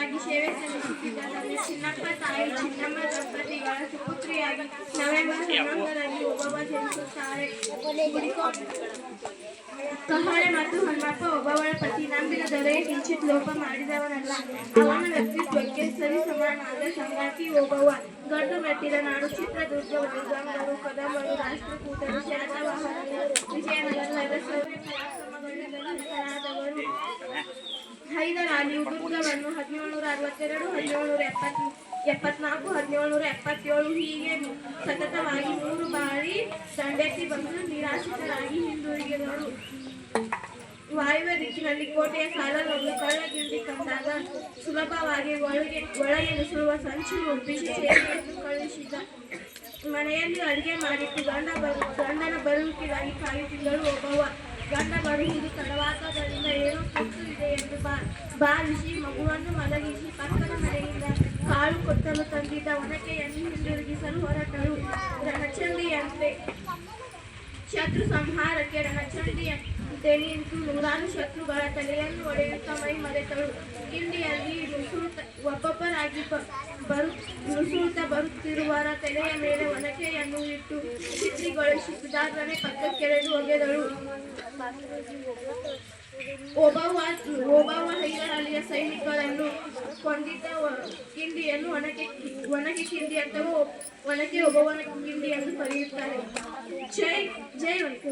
ಪತಿಯಾಗಿ ಸೇವೆ ಸಲ್ಲಿಸುತ್ತಿದ್ದ ತಂದೆ ಚಿನ್ನಪ್ಪ ತಾಯಿ ಚಿನ್ನಮ್ಮ ದಂಪತಿಗಳ ಸುಪುತ್ರಿಯಾಗಿ ನವೆಂಬರ್ 11ರಂದು ಓಬವ್ವ ಜನಿಸುತ್ತಾರೆ. ಕಹಳೆ ಮತ್ತು ಹೊನ್ನಪ್ಪ ಓಬವ್ವಳ ಪತಿ. ನಂಬಿದ ದೊರೆಯ ಕಿಂಚಿತ್ ಲೋಪ ಮಾಡಿದವನಲ್ಲ. ಅವನ ವ್ಯಕ್ತಿತ್ವಕ್ಕೆ ಸರಿ ಸಮಾನವಾದ ಸಂಗಾತಿ ಓಬವ್ವ. ಗಂಡು ಮೆಟ್ಟಿದ ನಾಡು ಚಿತ್ರದುರ್ಗ, ಗಂಗರು, ಕದಂಬರು, ರಾಷ್ಟ್ರಕೂಟರು, ಶಾತವಾಹನರು, ವಿಜಯನಗರದ ಶೌರ್ಯ ಪರಾಕ್ರಮಗಳಿಂದ ಹೆಸರಾದವರು. ಹೈದರ್ ಅಲಿ ದುರ್ಗವನ್ನು 1762, 1774, 1777 ಹೀಗೆ ಸತತವಾಗಿ 3 ಬಾರಿ ದಂಡೆತ್ತಿ ಬಂದು ನಿರಾಶ್ರಿತರಾಗಿ ಹಿಂದಿರುಗಿದರು. ವಾಯುವ್ಯ ದಿಕ್ಕಿನಲ್ಲಿ ಕೋಟೆಯ ಸಾಲಲ್ಲೊಂದು ಕಳ್ಳಗಿಂಡಿ ಕಂಡಾಗ ಸುಲಭವಾಗಿ ಒಳಗೆ ನುಸುಳುವ ಸಂಚು ರೂಪಿಸಿ ಸೇವೆಯನ್ನು ಕಳುಹಿಸಿದ. ಮನೆಯಲ್ಲಿ ಅಡುಗೆ ಮಾಡಿಟ್ಟು ಗಂಡನ ಬರುವಿಕೆಗಾಗಿ ಕಾಯುತ್ತಿದ್ದಳು ಓಬವ್ವ. ಗಂಡ ಬರುವುದು ತಡವಾದ್ದರಿಂದ ಏನೋ ತುರ್ತು ಇದೆ ಎಂದು ಭಾವಿಸಿ ಮಗುವನ್ನು ಮಲಗಿಸಿ ಪಕ್ಕದ ಮನೆಯಿಂದ ಕಾಳು ಕೊತ್ತಲು ತಂದಿದ್ದ ಒನಕೆಯನ್ನು ಹಿಂದಿರುಗಿಸಲು ಹೊರಟಳು. ರಣಚಂಡಿಯಂತೆ ಶತ್ರು ಸಂಹಾರಕ್ಕೆ ರಣಚಂಡಿಯಂತೆ ನಿಂತು ನೂರಾರು ಶತ್ರುಗಳ ತಲೆಯನ್ನು ಒಡೆಯುತ್ತಾ ಮೈ ಮರೆತಳು. ಕಿಂಡಿಯಲ್ಲಿ ಒಬ್ಬೊಬ್ಬರಾಗಿ ನುಸುಳುತ್ತಾ ಬರುತ್ತಿರುವರ ತಲೆಯ ಮೇಲೆ ಒನಕೆಯನ್ನು ಇಟ್ಟು ಚಿತ್ರಿಗೊಳಿಸಿ ಸುಧಾರ್ಣೆ ಪಕ್ಕಕ್ಕೆಳೆದು ಒಗೆದಳು. ಓಬವ್ವ ಹೈದರ್ ಅಲಿಯ ಸೈನಿಕರನ್ನು ಕೊಂದಿದ್ದ ಕಿಂಡಿಯನ್ನು ಒನಕೆ ಕಿಂಡಿ ಅಥವಾ ಒನಕೆ ಓಬವ್ವನ ಕಿಂಡಿ ಎಂದು ಕರೆಯುತ್ತಾರೆ. ಜೈ ಜೈ ಒನಕೆ.